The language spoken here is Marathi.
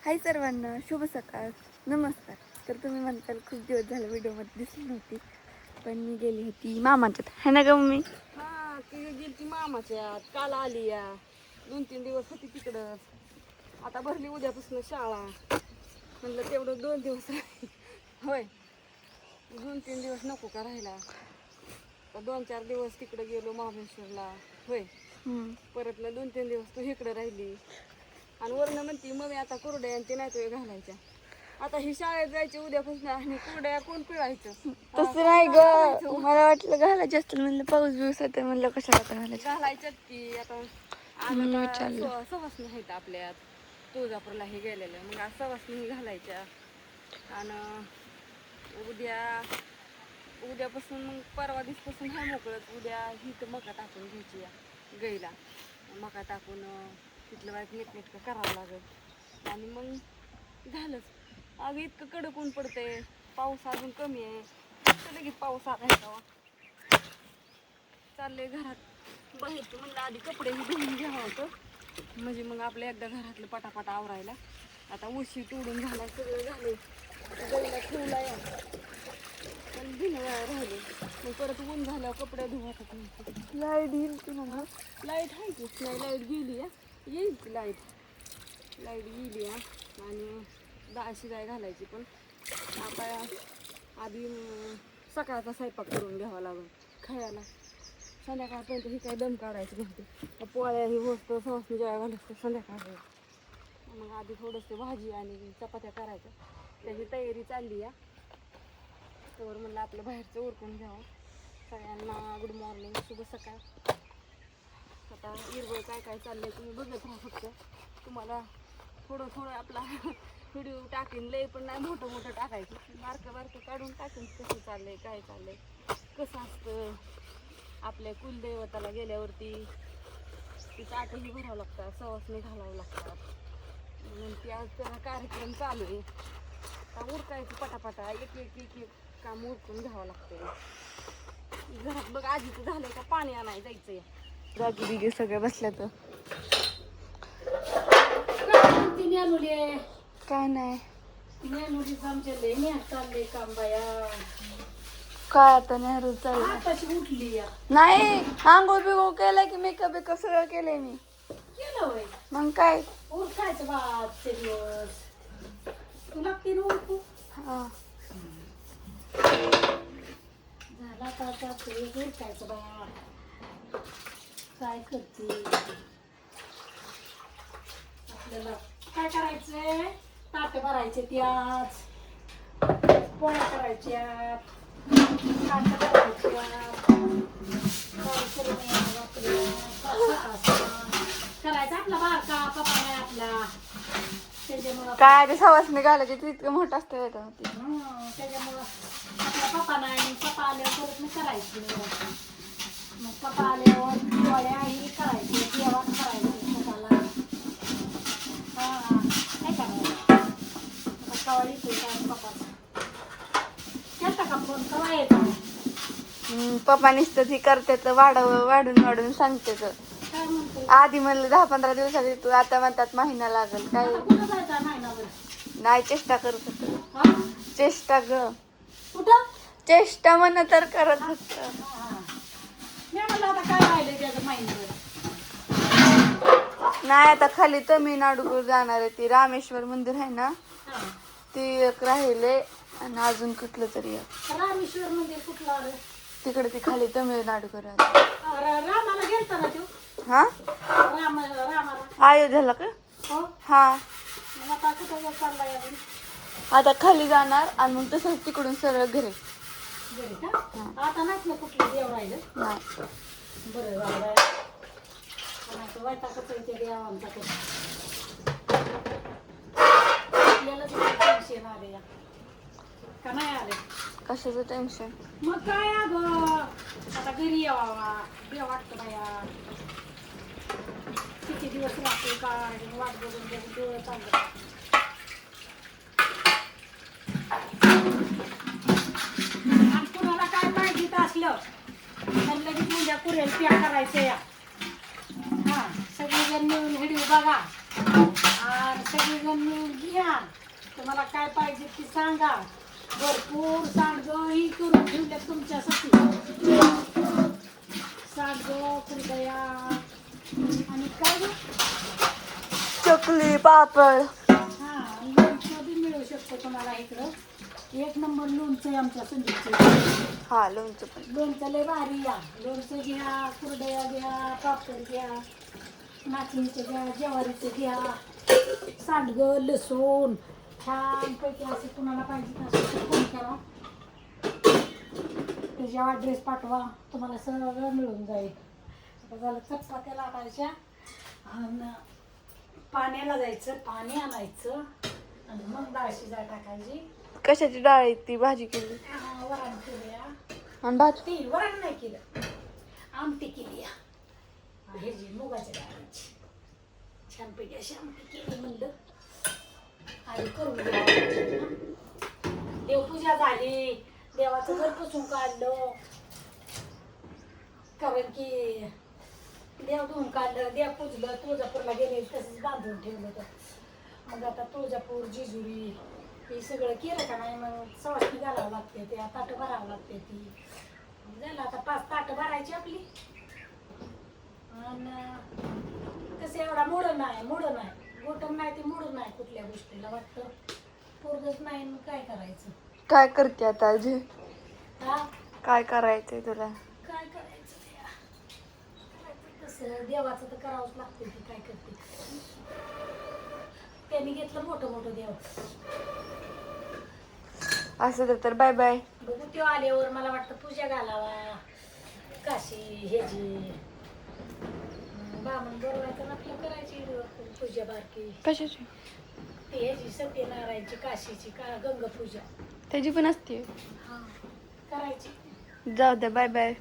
हाय सर्वांना, शुभ सकाळ, नमस्कार. तर तुम्ही म्हणताल खूप दिवस झाले व्हिडिओमध्ये दिसली नव्हती, पण मी गेली होती मामाच्यात, है ना ग मम्मी? हा ती गेली ती मामाच्यात, काल आली या 2-3 दिवस होती तिकडं. आता भरली उद्यापासून शाळा. म्हणलं तेवढं 2 दिवस होय 2-3 दिवस नको का राहिला. 2-4 दिवस तिकडे गेलो महाबळेश्वरला होय. परत ना 2-3 दिवस तू इकडे राहिली आणि वरनं म्हणती मग आता कुरड्या आणि ते नाही तुझ्या घालायच्या. आता ही शाळेत जायची उद्यापासून आणि कुरड्या कोण पिळायचं? तसं नाही ग, मला वाटलं घालायचे असतील, म्हणलं पाऊस बिऊस येते, म्हणलं कशाला आता घालायचे. घालायच्यात की आता म्हणून विचारलं. सवासणी आहेत आपल्यात तुळजापूरला हे गेलेलं, मग आज सवासणी घालायच्या. आणि उद्यापासून मग परवा दिवसापासून हा मोकळत. उद्या ही तर मका टाकून घ्यायची या गाईला. मका टाकून तिथलं वाईट नीटनेटकं करावं लागेल आणि मग झालंच. अगं इतकं कडक ऊन पडतंय, पाऊस अजून कमी आहे. लगेच पाऊस आला आहे तेव्हा चाललंय घरात बाहेरचं. म्हणलं आधी कपडे धुवून घ्यावं होतं, म्हणजे मग आपल्या एकदा घरातलं पटापटा आवरायला. आता उशी तोडून झाला, सगळं झालंय. गाईला ठेवलाय पण दिन राहिले. मग परत ऊन झाल्यावर कपडे धुवायचं नाही. लाईट येईल की मग? लाईट आहे की नाही? लाईट गेली या, येईल की लाईट गेली या. आणि डाळ शिजाय घालायची, पण आता आधी सकाळचा स्वयंपाक करून घ्यावा लागेल खायला. संध्याकाळपर्यंत ही काय दम काढायची नव्हती. पोळ्या ही गोष्ट सवासणी जेव्हा घालायचं संध्याकाळ. मग आधी थोडंसं भाजी आणि चपात्या करायच्या, त्याची तयारी चालली या. तर म्हणलं आपलं बाहेरचं उरकून घ्यावं. सगळ्यांना गुड मॉर्निंग, शुभ सकाळ. आता हिरवळ काय काय चाललंय तुम्ही बघत राहा. फक्त तुम्हाला थोडं थोडं आपला व्हिडिओ टाकेन, लय पण नाही मोठं मोठं टाकायचं, बारकं काढून टाकेन कसं चाललंय, काय चाललंय, कसं असतं. आपल्या कुलदैवताला गेल्यावरती तिचं आठही भरावं लागतात, सवासणी घालावं लागतात. म्हणून ती आज त्याला कार्यक्रम चालू आहे. आता उरकायचं पटापटा, एक एक एक एक काम उरकून घ्यावं लागतं. घरात बघ आजीचं झालंय का पाणी आणायला जायचंय. जागी बिगी सगळे बसल्या तर काय नाही. काय आता नेहरू चाललं उठली नाही, आंघोळ बिघोळ केलं की मेकअप बिकअप सगळं केलंय मी. मग काय उरकायचं बाबचे दिवस तुला तीन उरकू. हा झाला का उरकायचं बा. काय करते आपल्याला काय करायचंय? ताट भरायचे त्याच, पोळ्या करायच्या, ताट भरायच्या, करायचा आपला बारका पप्पा नाही आपला. त्याच्यामुळं काय ते सवासणी घालायची ती इतकं मोठं असतं का ती. त्याच्यामुळं आपला पप्पा नाही, पप्पा आल्यावर परत मी करायची. मग पप्पा आल्यावर पोळ्या ही करायची, जेवण करायचं पप्पाला. काय करायचं कवा येतो काय पप्पाचा? केलता का फोन? कवा येतो? पप्पा नुसतं ती करते तर वाढून वाढून सांगते तर. काय म्हणतो? आधी म्हणलं 10-15 दिवसात येतो, आता म्हणतात महिना लागेल. काय कुठं जायचं महिनाभर? नाही, चेष्टा करत होत. हा? चेष्टा ग, कुठं? चेष्टा म्हण तर करत होत. मी म्हणलं आता काय राहिले त्याचं महिनाभर. नाही, आता खाली तमिळनाडूकडे जाणार आहे. ती रामेश्वर मंदिर आहे ना, ती एक राहिले आणि अजून कुठलं तरी रामेश्वर मंदिर कुठलं आलं? तिकडे ती खाली तमिळनाडूकडे. रामाला गेलता ना तू? हा, रामाला अयोध्याला का? हो. हा, मग आता कुठं चाललाय अजून? आता खाली जाणार आणि मग तसंच तिकडून सरळ घरी. घरी का? आता नाहीत ना कुठलं देव राहिलं? नाही. बरं झालं. वैतागच आहे त्या देवांचा. आपल्यालाच टेन्शन आले का नाही आले? कशाचं टेन्शन? मग काय अगं आता घरी यावा देव वाटतं बाया. किती दिवस राहते काय वाट बघून बघून डोळं चाललं. आणि कुणाला काय माहितीत असलं तर लगेच उद्या कुरेल त्या करायचं या. हा, सगळेजण मिळून व्हिडिओ बघा आणि सगळेजण मिळून घ्या. तुम्हाला काय पाहिजे ते सांगा. भरपूर सांडगं ही करून ठेवल्या तुमच्यासाठी. सांडगं कुरडया आणि काय गं? चकली पापड. हा लोणचं बी मिळू शकतं तुम्हाला इकडं. एक नंबर लोणचं आहे आमच्या संदीपचं. हा लोणचं पण. लोणचं लय भारी या. लोणचं घ्या, कुरडया घ्या, पापड घ्या, नाचणीचं घ्या, ज्वारीचं घ्या, सांडगं, लसूण छानपैकी असे तुम्हाला पाहिजे तसं फोन करा. त्याच्या ॲड्रेस पाठवा, तुम्हाला सगळं मिळून जाईल. आता झालं चपात्या लाटायच्या आणि पाण्याला जायचं, पाणी आणायचं आणि मग डाळ शिजाय टाकायची. कशाची डाळ आहे ती भाजी केली वरण केल्या. आणि भात. ती वरण नाही केलं, आमटी केली. हे जी मुगाच्या डाळीची छानपैकी अशी आमटी केली. म्हणलं आणि करून घ्या. देवपूजा झाली, देवाचं घर पुसून काढलं. कारण की देव धुवून काढलं, देव पुजलं. तुळजापूरला गेले तसंच बांधून ठेवलं होतं. मग आता तुळजापूर, जेजुरी हे सगळं केलं का नाही. मग सवासणी घालावं लागते, ते ताटं भरावं लागते. ती झालं आता 5 ताटं भरायची आपली. आणि कसं एवढा मोडं नाही गोटम नाही, ते मोडून नाही. कुठल्या गोष्टीला वाटतं पोरगच नाही, मग काय करायचं. काय करते आता आजी? हा काय करायचंय तुला? काय करायचं तसं देवाचं तर करावंच लागतं. की काय करते त्यांनी घेतलं मोठं मोठं देव. असं तर बाय बाय. बघू ते आल्यावर मला वाटतं पूजा घालावा. काशी ह्याची बामण बोलवायचं आपलं करायची पूजा बारकी. कशाची? ती ह्याची सत्यनारायणची, काशीची गंगा पूजा. त्याची पण असते. हा करायची. जाऊ द्या बाय बाय.